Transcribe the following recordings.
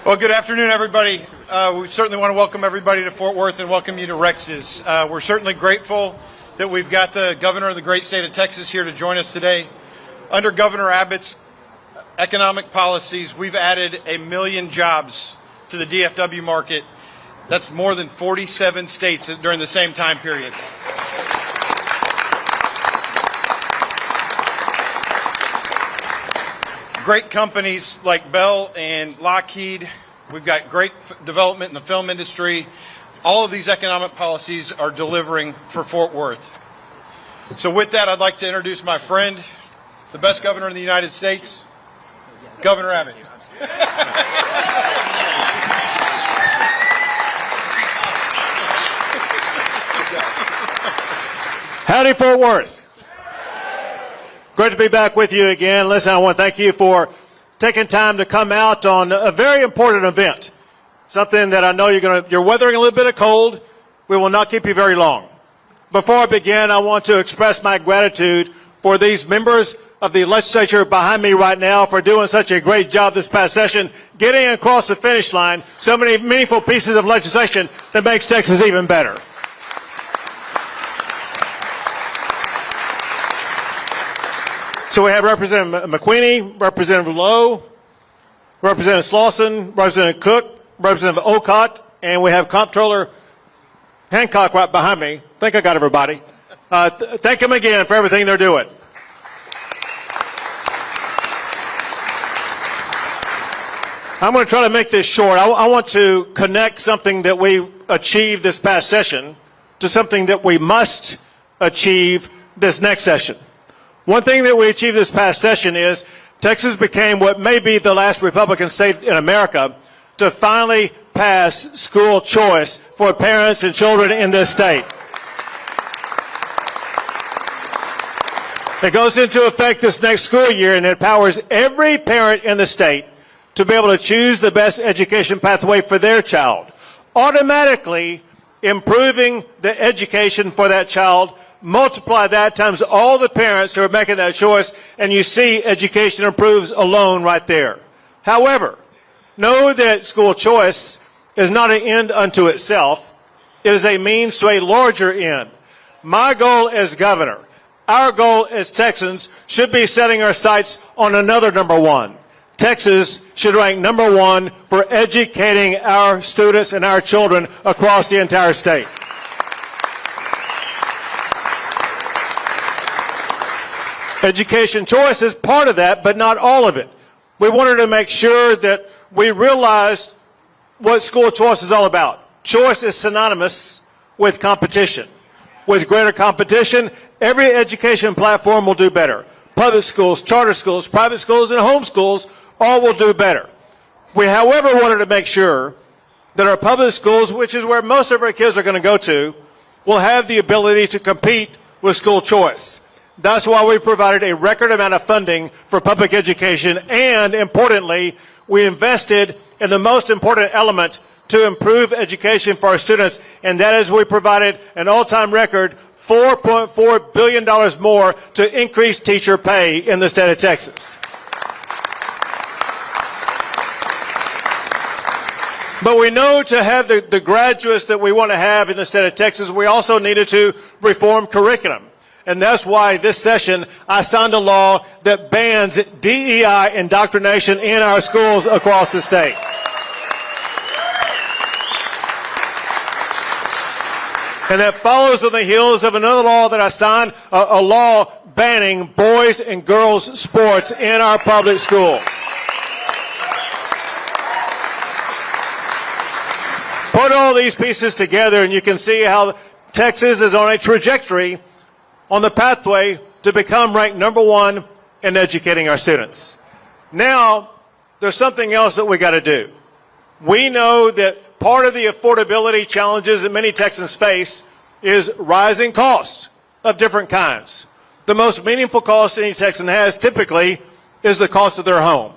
Well, good afternoon, everybody. We certainly want to welcome everybody to Fort Worth and welcome you to Rex's. We're certainly grateful that we've got the governor of the great state of Texas here to join us today. Under Governor Abbott's economic policies, we've added 1 million jobs to the DFW market. That's more than 47 states during the same time period. Great companies like Bell and Lockheed. We've got great development in the film industry. All of these economic policies are delivering for Fort Worth. So with that, I'd like to introduce my friend, the best governor in the United States, Governor Abbott. Howdy, Fort Worth. Great to be back with you again. Listen, I want to thank you for taking time to come out on a very important event. Something that I know you're weathering a little bit of cold. We will not keep you very long. Before I begin, I want to express my gratitude for these members of the legislature behind me right now for doing such a great job this past session, getting across the finish line so many meaningful pieces of legislation that makes Texas even better. So we have Representative McQueenie, Representative Lowe, Representative Slauson, Representative Cook, Representative Olcott, and we have Comptroller Hancock right behind me. I think I got everybody. Thank them again for everything they're doing. I'm going to try to make this short. I want to connect something that we achieved this past session to something that we must achieve this next session. One thing that we achieved this past session is Texas became what may be the last Republican state in America to finally pass school choice for parents and children in this state. It goes into effect this next school year and it empowers every parent in the state to be able to choose the best education pathway for their child, automatically improving the education for that child. Multiply that times all the parents who are making that choice, and you see education improves alone right there. However, know that school choice is not an end unto itself. It is a means to a larger end. My goal as governor, our goal as Texans, should be setting our sights on another number one. Texas should rank number one for educating our students and our children across the entire state. Education choice is part of that, but not all of it. We wanted to make sure that we realized what school choice is all about. Choice is synonymous with competition. With greater competition, every education platform will do better. Public schools, charter schools, private schools, and home schools all will do better. We, however, wanted to make sure that our public schools, which is where most of our kids are going to go to, will have the ability to compete with school choice. That's why we provided a record amount of funding for public education, and importantly, we invested in the most important element to improve education for our students, and that is we provided an all-time record $4.4 billion more to increase teacher pay in the state of Texas. But we know to have the graduates that we want to have in the state of Texas, we also needed to reform curriculum. And that's why this session I signed a law that bans DEI indoctrination in our schools across the state. And that follows on the heels of another law that I signed, a law banning boys and girls sports in our public schools. Put all these pieces together and you can see how Texas is on a trajectory on the pathway to become ranked number one in educating our students. Now, there's something else that we got to do. We know that part of the affordability challenges that many Texans face is rising costs of different kinds. The most meaningful cost any Texan has typically is the cost of their home.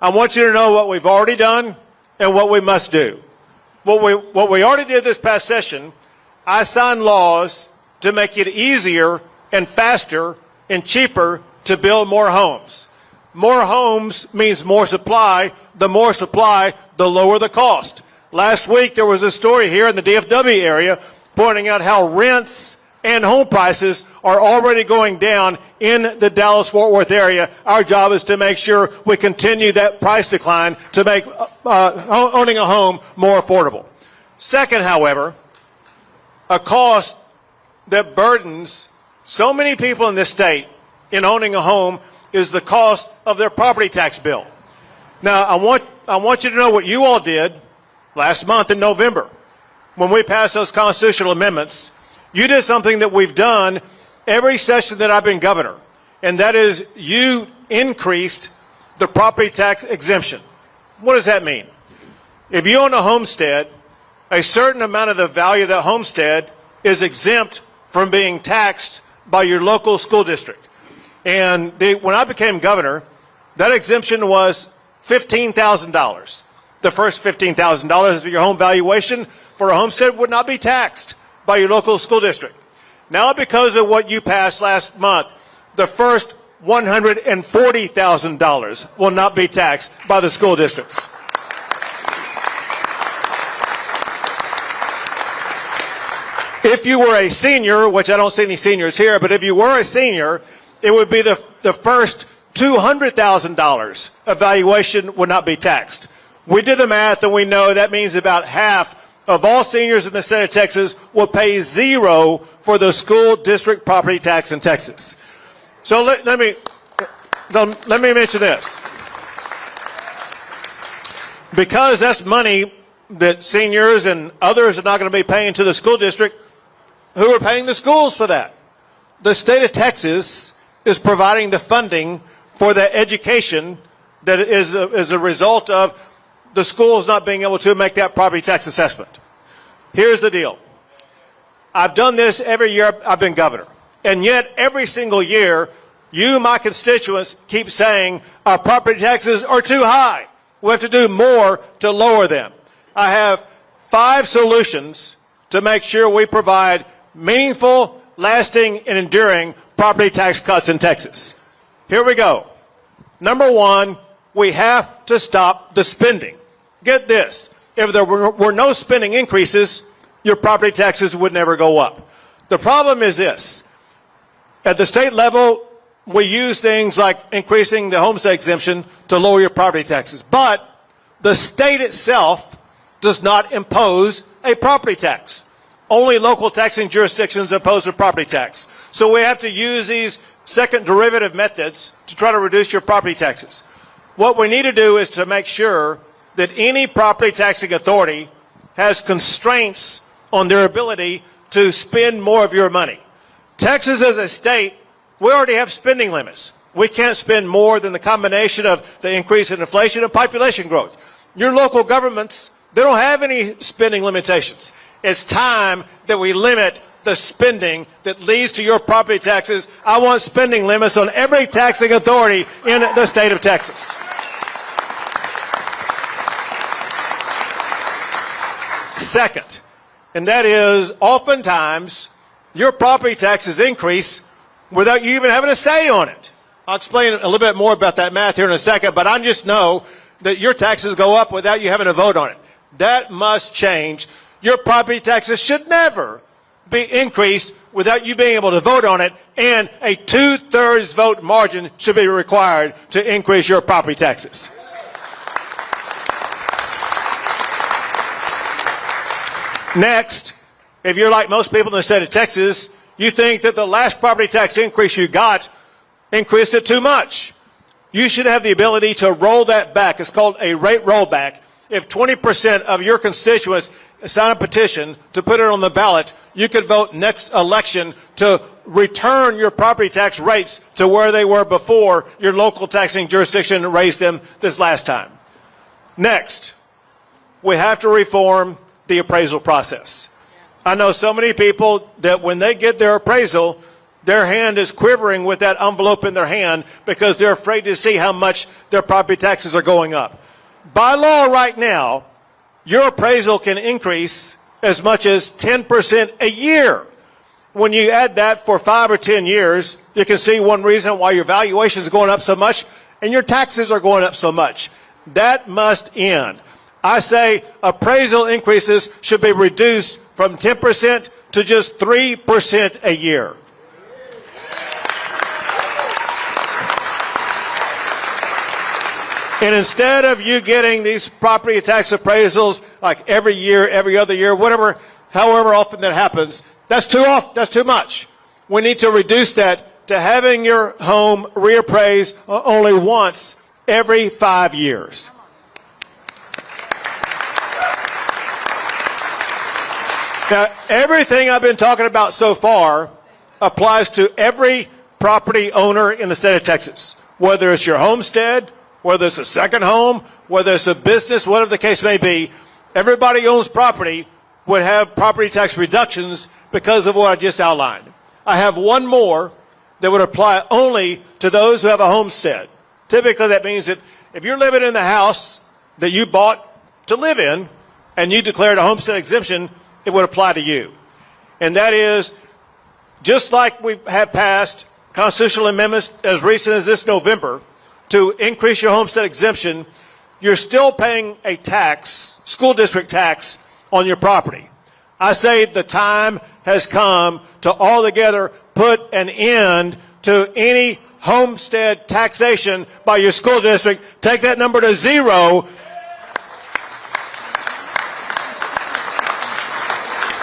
I want you to know what we've already done and what we must do. What we already did this past session, I signed laws to make it easier and faster and cheaper to build more homes. More homes means more supply. The more supply, the lower the cost. Last week, there was a story here in the DFW area pointing out how rents and home prices are already going down in the Dallas-Fort Worth area. Our job is to make sure we continue that price decline to make owning a home more affordable. Second, however, a cost that burdens so many people in this state in owning a home is the cost of their property tax bill. Now, I want you to know what you all did last month in November when we passed those constitutional amendments. You did something that we've done every session that I've been governor, and that is you increased the property tax exemption. What does that mean? If you own a homestead, a certain amount of the value of that homestead is exempt from being taxed by your local school district. And when I became governor, that exemption was $15,000. The first $15,000 of your home valuation for a homestead would not be taxed by your local school district. Now, because of what you passed last month, the first $140,000 will not be taxed by the school districts. If you were a senior, which I don't see any seniors here, but if you were a senior, it would be the first $200,000 of valuation would not be taxed. We did the math, and we know that means about half of all seniors in the state of Texas will pay zero for the school district property tax in Texas. So let me mention this. Because that's money that seniors and others are not going to be paying to the school district, who are paying the schools for that? The state of Texas is providing the funding for the education that is a result of the schools not being able to make that property tax assessment. Here's the deal. I've done this every year I've been governor. And yet every single year, you, my constituents, keep saying our property taxes are too high. We have to do more to lower them. I have 5 solutions to make sure we provide meaningful, lasting, and enduring property tax cuts in Texas. Here we go. Number 1, we have to stop the spending. Get this. If there were no spending increases, your property taxes would never go up. The problem is this. At the state level, we use things like increasing the homestead exemption to lower your property taxes. But the state itself does not impose a property tax. Only local taxing jurisdictions impose a property tax. So we have to use these second derivative methods to try to reduce your property taxes. What we need to do is to make sure that any property taxing authority has constraints on their ability to spend more of your money. Texas as a state, we already have spending limits. We can't spend more than the combination of the increase in inflation and population growth. Your local governments, they don't have any spending limitations. It's time that we limit the spending that leads to your property taxes. I want spending limits on every taxing authority in the state of Texas. Second, and that is oftentimes your property taxes increase without you even having a say on it. I'll explain a little bit more about that math here in a second, but I just know that your taxes go up without you having a vote on it. That must change. Your property taxes should never be increased without you being able to vote on it, and a 2/3 vote margin should be required to increase your property taxes. Next, if you're like most people in the state of Texas, you think that the last property tax increase you got increased it too much. You should have the ability to roll that back. It's called a rate rollback. If 20% of your constituents sign a petition to put it on the ballot, you could vote next election to return your property tax rates to where they were before your local taxing jurisdiction raised them this last time. Next, we have to reform the appraisal process. I know so many people that when they get their appraisal, their hand is quivering with that envelope in their hand because they're afraid to see how much their property taxes are going up. By law right now, your appraisal can increase as much as 10% a year. When you add that for 5 or 10 years, you can see one reason why your valuation is going up so much, and your taxes are going up so much. That must end. I say appraisal increases should be reduced from 10% to just 3% a year. And instead of you getting these property tax appraisals like every year, every other year, whatever, however often that happens, that's too much. We need to reduce that to having your home reappraised only once every 5 years. Now, everything I've been talking about so far applies to every property owner in the state of Texas, whether it's your homestead, whether it's a second home, whether it's a business, whatever the case may be. Everybody who owns property would have property tax reductions because of what I just outlined. I have one more that would apply only to those who have a homestead. Typically, that means that if you're living in the house that you bought to live in and you declared a homestead exemption, it would apply to you. And that is, just like we have passed constitutional amendments as recent as this November to increase your homestead exemption, you're still paying a tax, school district tax, on your property. I say the time has come to altogether put an end to any homestead taxation by your school district. Take that number to 0.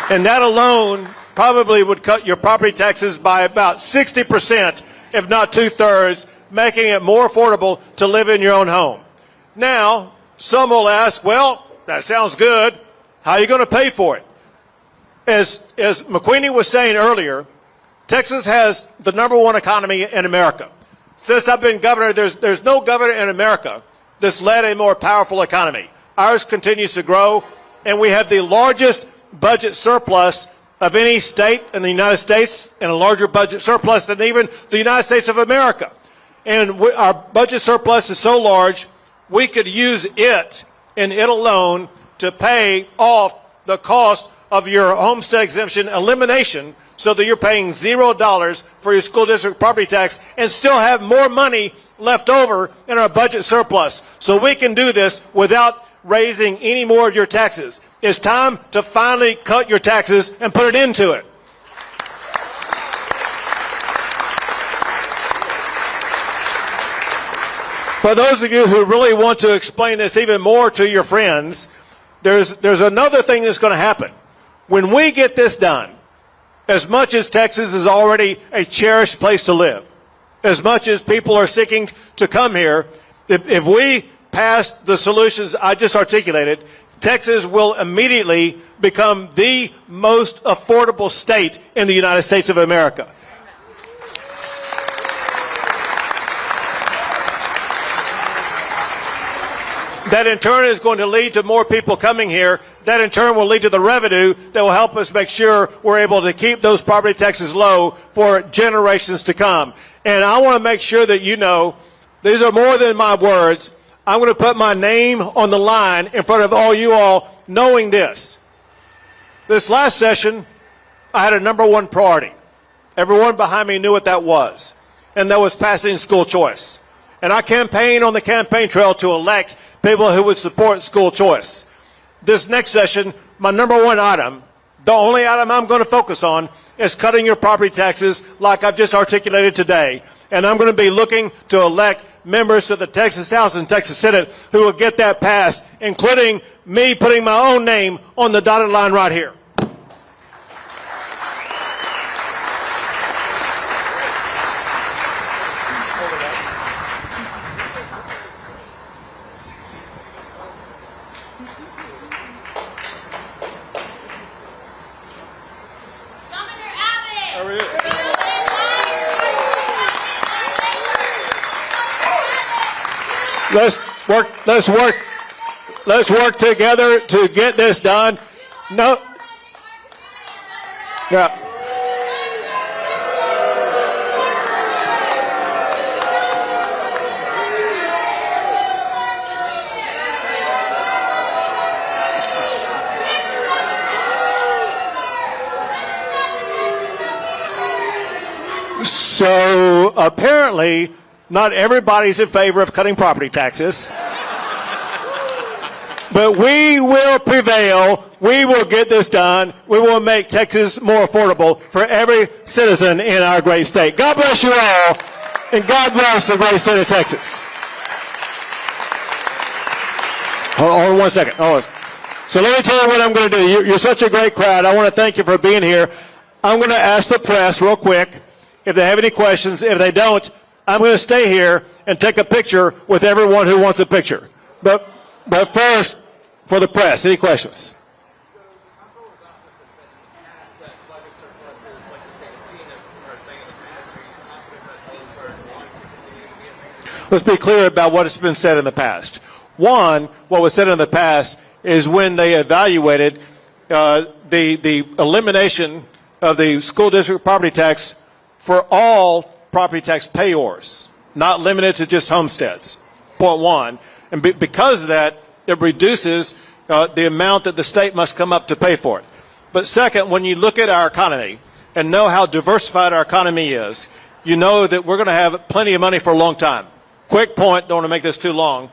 And that alone probably would cut your property taxes by about 60%, if not 2/3, making it more affordable to live in your own home. Now, some will ask, well, that sounds good. How are you going to pay for it? As McQueenie was saying earlier, Texas has the #1 economy in America. Since I've been governor, there's no governor in America that's led a more powerful economy. Ours continues to grow, and we have the largest budget surplus of any state in the United States, and a larger budget surplus than even the United States of America. And our budget surplus is so large, we could use it and it alone to pay off the cost of your homestead exemption elimination, so that you're paying $0 for your school district property tax and still have more money left over in our budget surplus. So we can do this without raising any more of your taxes. It's time to finally cut your taxes and put an end to it. For those of you who really want to explain this even more to your friends, there's another thing that's going to happen. When we get this done, as much as Texas is already a cherished place to live, as much as people are seeking to come here, if we pass the solutions I just articulated, Texas will immediately become the most affordable state in the United States of America. That in turn is going to lead to more people coming here. That in turn will lead to the revenue that will help us make sure we're able to keep those property taxes low for generations to come. And I want to make sure that you know, these are more than my words. I'm going to put my name on the line in front of all you all, knowing this. This last session, I had a #1 priority. Everyone behind me knew what that was. And that was passing school choice. And I campaigned on the campaign trail to elect people who would support school choice. This next session, my #1 item, the only item I'm going to focus on, is cutting your property taxes like I've just articulated today. And I'm going to be looking to elect members to the Texas House and Texas Senate who will get that passed, including me putting my own name on the dotted line right here. Governor Abbott! How are you? Let's work together to get this done. No. Yeah. So apparently Not everybody's in favor of cutting property taxes. But we will prevail. We will get this done. We will make Texas more affordable for every citizen in our great state. God bless you all, and God bless the great state of Texas. Hold on 1 second. Hold on. So let me tell you what I'm going to do. You're such a great crowd. I want to thank you for being here. I'm going to ask the press real quick if they have any questions. If they don't, I'm going to stay here and take a picture with everyone who wants a picture. But first, for the press, any questions? Let's be clear about what has been said in the past. One, what was said in the past is when they evaluated the elimination of the school district property tax for all property tax payors, not limited to just homesteads, point one. And because of that, it reduces the amount that the state must come up to pay for it. But second, when you look at our economy and know how diversified our economy is, you know that we're going to have plenty of money for a long time. Quick point, don't want to make this too long.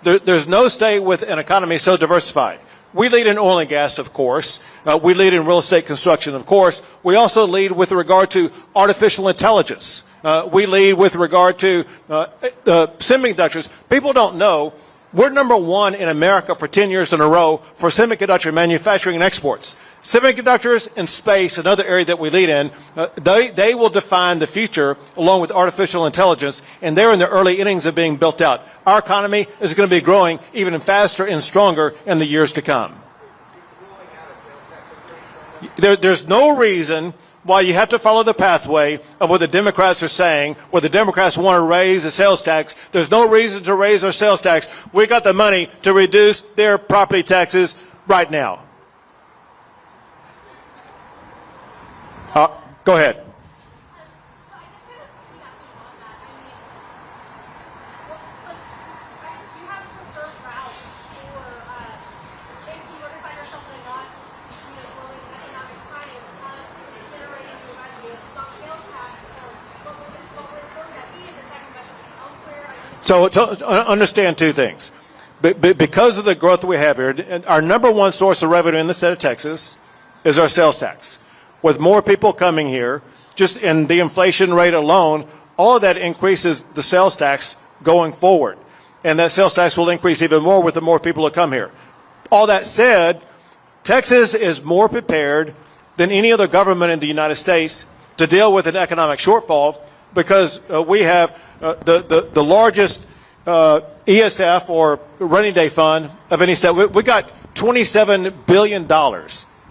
There's no state with an economy so diversified. We lead in oil and gas, of course. We lead in real estate construction, of course. We also lead with regard to artificial intelligence. We lead with regard to semiconductors. People don't know we're number one in America for 10 years in a row for semiconductor manufacturing and exports. Semiconductors and space, another area that we lead in, they will define the future along with artificial intelligence, and they're in the early innings of being built out. Our economy is going to be growing even faster and stronger in the years to come. There's no reason why you have to follow the pathway of what the Democrats are saying, where the Democrats want to raise the sales tax. There's no reason to raise our sales tax. We got the money to reduce their property taxes right now. Go ahead. So to understand two things. Because of the growth that we have here, our number one source of revenue in the state of Texas is our sales tax. With more people coming here, just in the inflation rate alone, all of that increases the sales tax going forward. And that sales tax will increase even more with the more people that come here. All that said, Texas is more prepared than any other government in the United States to deal with an economic shortfall because we have the largest ESF or rainy day fund of any state. We got $27 billion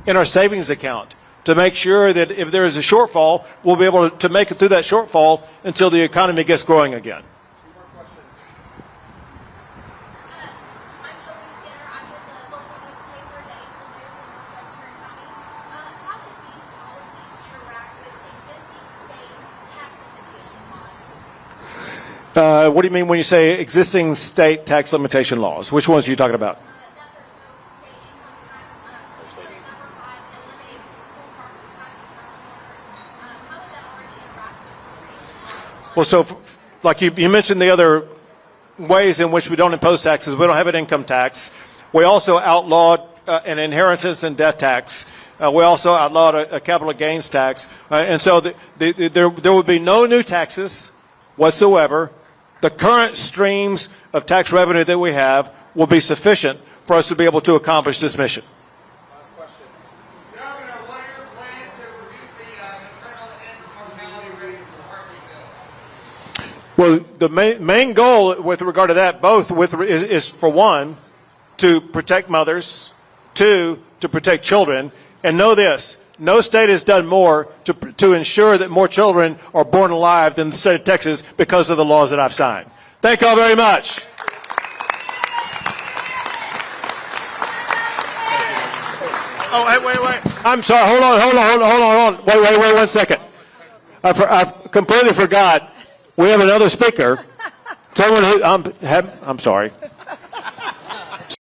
in our savings account to make sure that if there is a shortfall, we'll be able to make it through that shortfall until the economy gets growing again. What do you mean when you say existing state tax limitation laws? Which ones are you talking about? Well, so like you mentioned the other ways in which we don't impose taxes. We don't have an income tax. We also outlawed an inheritance and death tax. We also outlawed a capital gains tax. And so there would be no new taxes whatsoever. The current streams of tax revenue that we have will be sufficient for us to be able to accomplish this mission. Last question. Governor, what are your plans to reduce the maternal and mortality rates in the heartbeat bill? Well, the main goal with regard to that, both is for one, to protect mothers, two, to protect children, and know this. No state has done more to ensure that more children are born alive than the state of Texas because of the laws that I've signed. Thank you all very much. Oh, hey, wait. I'm sorry. Hold on. Wait 1 second. I completely forgot. We have another speaker. Someone who, I'm sorry.